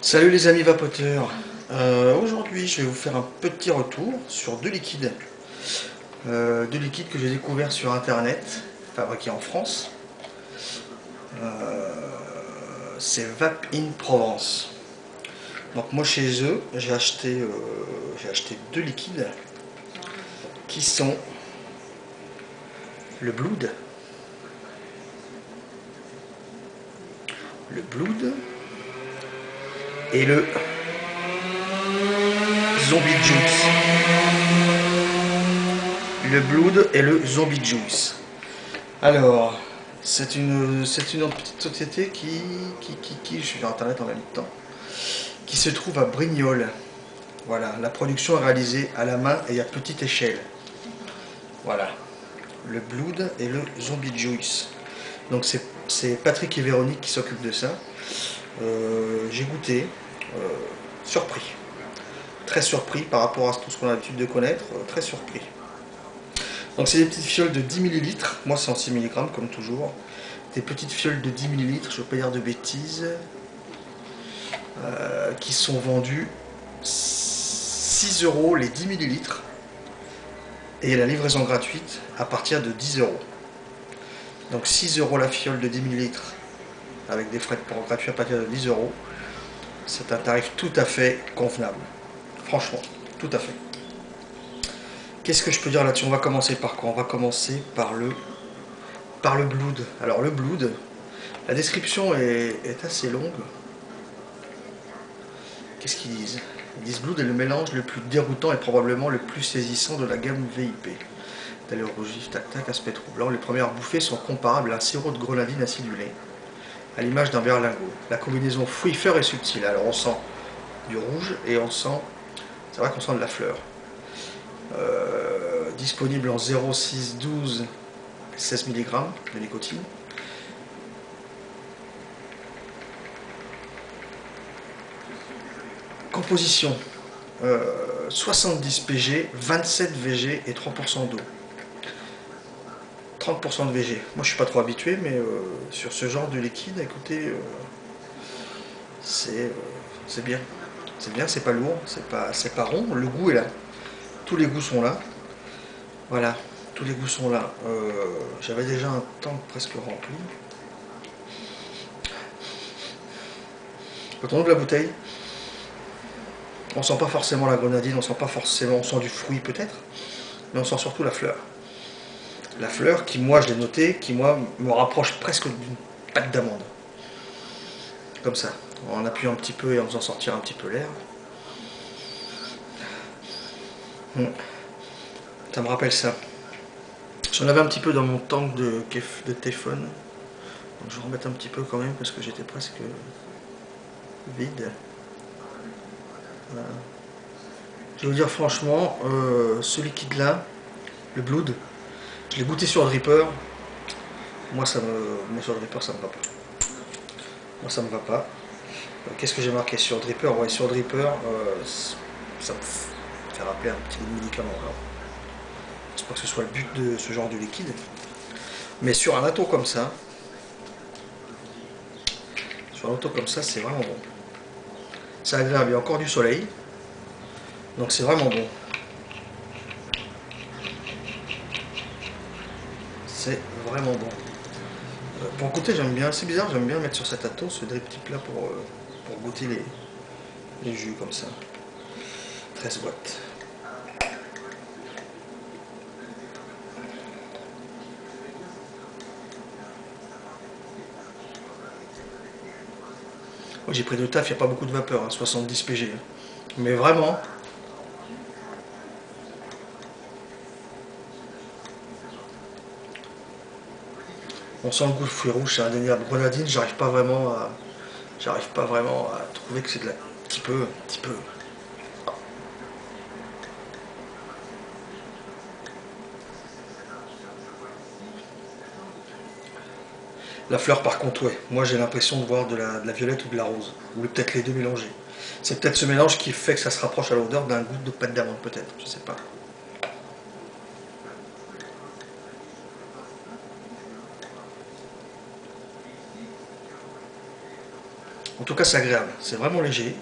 Salut les amis vapoteurs. Aujourd'hui je vais vous faire un petit retour sur deux liquides. Deux liquides que j'ai découverts sur internet, fabriqués en France. C'est Vape in Provence. Donc moi chez eux j'ai acheté deux liquides qui sont le Blood et le Zombie Juice. Le Blood et le Zombie Juice. Alors, c'est une petite société je suis sur internet en même temps, qui se trouve à Brignoles. Voilà, la production est réalisée à la main et à petite échelle. Voilà, le Blood et le Zombie Juice. Donc c'est Patrick et Véronique qui s'occupent de ça. J'ai goûté, euh, surpris. Très surpris par rapport à tout ce qu'on a l'habitude de connaître, très surpris. Donc c'est des petites fioles de 10 millilitres, moi c'est en 6 mg comme toujours. Des petites fioles de 10 millilitres, je ne veux pas dire de bêtises, qui sont vendues 6 euros les 10 millilitres et la livraison gratuite à partir de 10 euros. Donc 6 euros la fiole de 10 millilitres avec des frais de port gratuits à partir de 10 euros. C'est un tarif tout à fait convenable. Franchement, tout à fait. Qu'est-ce que je peux dire là-dessus? On va commencer par quoi? On va commencer par le Blood. Alors le Blood, la description est assez longue. Qu'est-ce qu'ils disent? Ils disent Blood est le mélange le plus déroutant et probablement le plus saisissant de la gamme VIP. D'ailleurs rouge vif, tac tac, aspect troublant. Les premières bouffées sont comparables à un sirop de grenadine acidulé, à l'image d'un berlingot. La combinaison fouille-fleur est subtile. Alors on sent du rouge et on sent, c'est vrai qu'on sent de la fleur. Disponible en 0,6, 12, 16 mg de nicotine. Composition 70 pg, 27 VG et 3% d'eau. 30% de VG. Moi je suis pas trop habitué, mais sur ce genre de liquide, écoutez, c'est bien. C'est bien, c'est pas lourd, c'est pas rond, le goût est là. Tous les goûts sont là. Voilà, tous les goûts sont là. J'avais déjà un tank presque rempli. Quand on ouvre la bouteille, on sent pas forcément la grenadine, on sent pas forcément, on sent du fruit peut-être, mais on sent surtout la fleur. La fleur qui, moi je l'ai noté, qui moi me rapproche presque d'une pâte d'amande. Comme ça, en appuyant un petit peu et en faisant sortir un petit peu l'air. Ça me rappelle ça. J'en avais un petit peu dans mon tank de téléphone. Donc je vais remettre un petit peu quand même parce que j'étais presque vide. Voilà. Je vais vous dire franchement, ce liquide là, le Blood, je l'ai goûté sur Dripper. Moi sur Dripper ça me va pas. Moi ça me va pas. Qu'est-ce que j'ai marqué sur Dripper? Ouais, sur Dripper, ça me fait rappeler un petit médicament. Alors, j'espère que ce soit le but de ce genre de liquide. Mais sur un atto comme ça, c'est vraiment bon. C'est agréable, il y a encore du soleil. Donc c'est vraiment bon. C'est vraiment bon. Pour goûter, j'aime bien. C'est bizarre, j'aime bien mettre sur cet atto ce drip type là pour goûter les jus comme ça. 13 watts. Moi j'ai pris de taf, il n'y a pas beaucoup de vapeur, hein, 70 pg. Mais vraiment, on sent le goût de fruits rouges, c'est indéniable. Grenadine, j'arrive pas vraiment à trouver que c'est de la... Un petit peu. La fleur par contre, ouais. Moi j'ai l'impression de voir de la violette ou de la rose. Ou peut-être les deux mélangés. C'est peut-être ce mélange qui fait que ça se rapproche à l'odeur d'un goût de pâte d'amande peut-être, je sais pas. En tout cas, c'est agréable. C'est vraiment léger.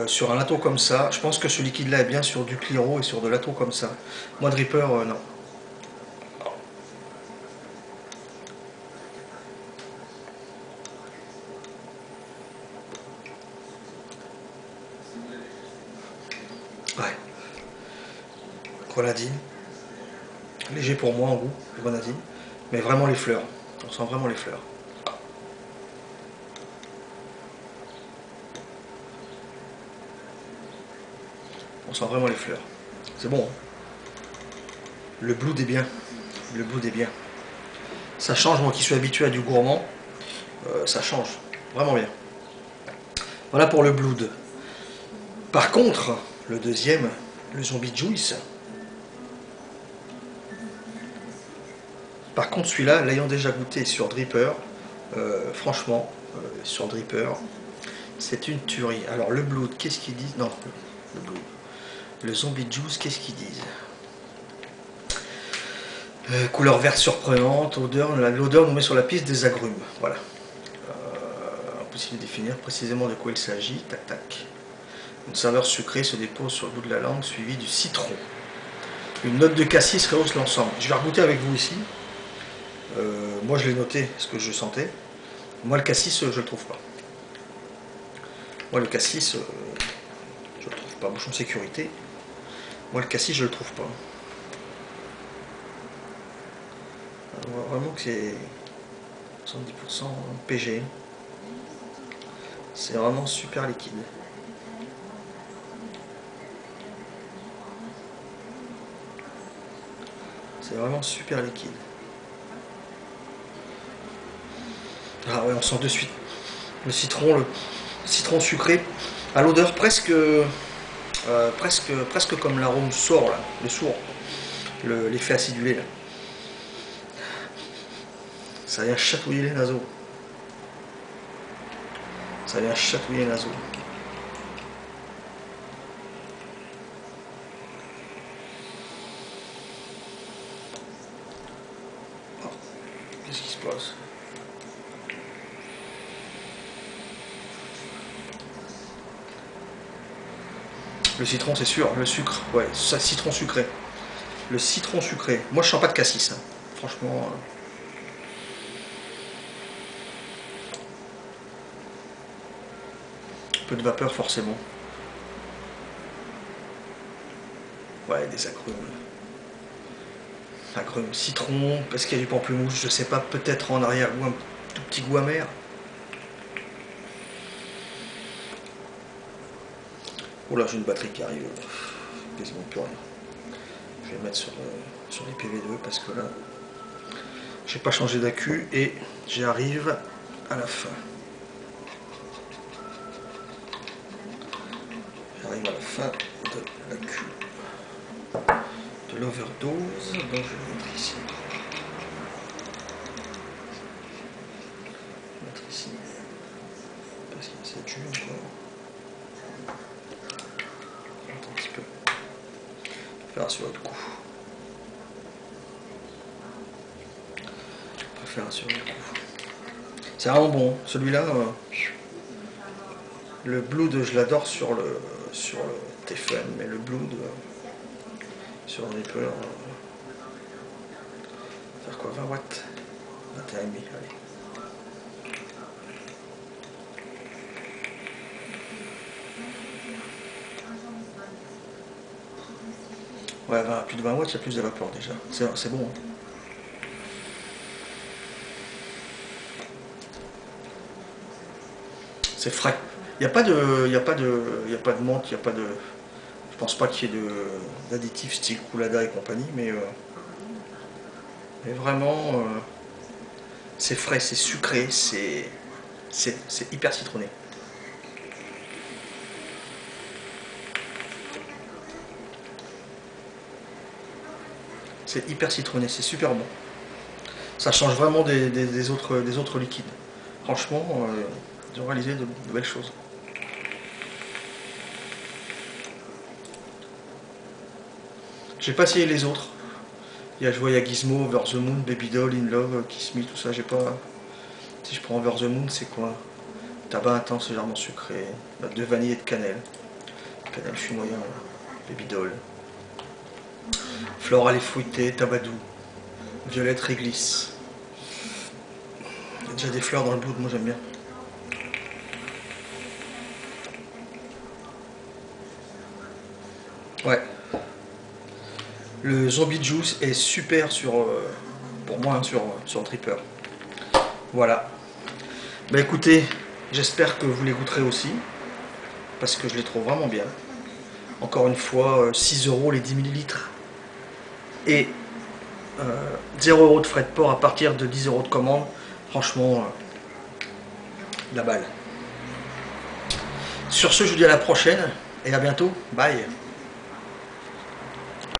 Sur un lato comme ça, je pense que ce liquide-là est bien sur du Cliro et sur de lato comme ça. Moi, Dripper, non. Ouais. Grenadine. Léger pour moi en goût, le grenadine. Mais vraiment les fleurs. On sent vraiment les fleurs. On sent vraiment les fleurs. C'est bon. Hein. Le Blood est bien. Le Blood est bien. Ça change, moi qui suis habitué à du gourmand. Ça change. Vraiment bien. Voilà pour le Blood. Par contre, le deuxième, le Zombie Juice. Par contre, celui-là, l'ayant déjà goûté sur Dripper, franchement, sur Dripper, c'est une tuerie. Alors, le Blood, qu'est-ce qu'ils disent? Non, le Blood. Le Zombie Juice, qu'est-ce qu'ils disent? Couleur verte surprenante, odeur, l'odeur nous met sur la piste des agrumes. Voilà. Impossible de définir précisément de quoi il s'agit. Tac, tac. Une saveur sucrée se dépose sur le bout de la langue, suivie du citron. Une note de cassis rehausse l'ensemble. Je vais regoûter avec vous ici. Moi, je l'ai noté, ce que je sentais. Moi, le cassis, je le trouve pas. Moi, le cassis, je le trouve pas. Bouchon de sécurité. Moi, le cassis, je le trouve pas. On voit vraiment que c'est 70% PG. C'est vraiment super liquide. C'est vraiment super liquide. Ah ouais, on sent de suite le citron sucré, à l'odeur presque comme l'arôme sour là, le sourd, l'effet acidulé là. Ça vient chatouiller les naseaux. Ça vient chatouiller les naseaux. Oh, qu'est-ce qui se passe? Le citron, c'est sûr. Le sucre, ouais, ça, citron sucré. Le citron sucré. Moi, je sens pas de cassis. Hein. Franchement. Peu de vapeur, forcément. Ouais, des agrumes. Agrumes, citron. Est-ce qu'il y a du pamplemousse? Je sais pas. Peut-être en arrière-goût, un tout petit goût amer. Oh là, j'ai une batterie qui arrive. Quasiment plus rien. Je vais mettre sur les PV2 parce que là, j'ai pas changé d'accu et j'arrive à la fin. J'arrive à la fin de l'accu. De l'overdose. Donc je vais mettre ici. Je vais mettre ici. Parce qu'il y a cette jus encore. Un petit peu. Faire sur l'autre coup. On va faire sur l'autre coup. C'est vraiment bon. Celui-là, le Blood, je l'adore sur le Teflon, mais le Blood sur un Dripper, faire quoi, 20 watts, 21,5, allez. Ouais, plus de 20 watts, il y a plus de vapeur déjà. C'est bon. Hein. C'est frais. Il n'y a pas de menthe, il n'y a pas de. Je pense pas qu'il y ait d'additifs style Coulada et compagnie, mais vraiment, c'est frais, c'est sucré, c'est hyper citronné. C'est hyper citronné, c'est super bon. Ça change vraiment des autres liquides. Franchement, ils ont réalisé de belles choses. J'ai pas essayé les autres. Je vois, il y a Gizmo, Over the Moon, Baby Doll, In Love, Kiss Me, tout ça. J'ai pas. Si je prends Over the Moon, c'est quoi? tabac intense légèrement sucré, de vanille et de cannelle. Cannelle chinoyenne, baby doll. Floral et fruité, tabac doux. Violette réglisse. Il y a déjà des fleurs dans le bout, moi j'aime bien. Ouais. Le Zombie Juice est super sur, pour moi, hein, sur le tripper. Voilà. Bah écoutez, j'espère que vous les goûterez aussi. Parce que je les trouve vraiment bien. Encore une fois, 6 € les 10 ml. Et 0 € de frais de port à partir de 10 € de commande. Franchement, la balle. Sur ce, je vous dis à la prochaine et à bientôt. Bye.